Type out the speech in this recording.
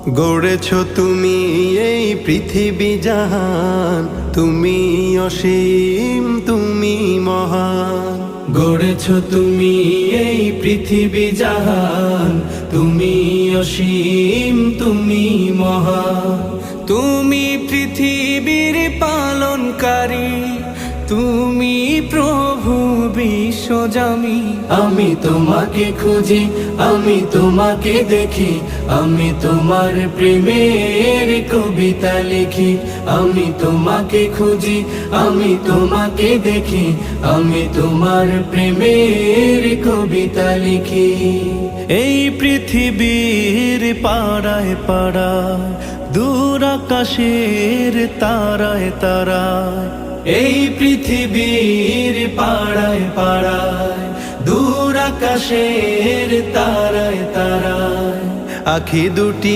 গড়েছ তুমি এই পৃথিবী জাহান, তুমি অসীম তুমি মহান। গড়েছ তুমি এই পৃথিবী জাহান, তুমি অসীম তুমি মহান। তুমি পৃথিবীর পালনকারী, তুমি প্রভু বিশ্বজামি। আমি তোমাকে খুঁজি, আমি তোমাকে দেখি, আমি তোমার প্রেমের কবিতা লিখি। আমি তোমাকে খুঁজি, আমি তোমাকে দেখি, আমি তোমার প্রেমের কবিতা লিখি। এই পৃথিবীর পাড়ায় পাড়ায়, দূর আকাশের তারায় তারায়, এই পৃথিবীর পাড়ায় পাড়ায়, দূর আকাশের তারায় তারায়, আখি দুটি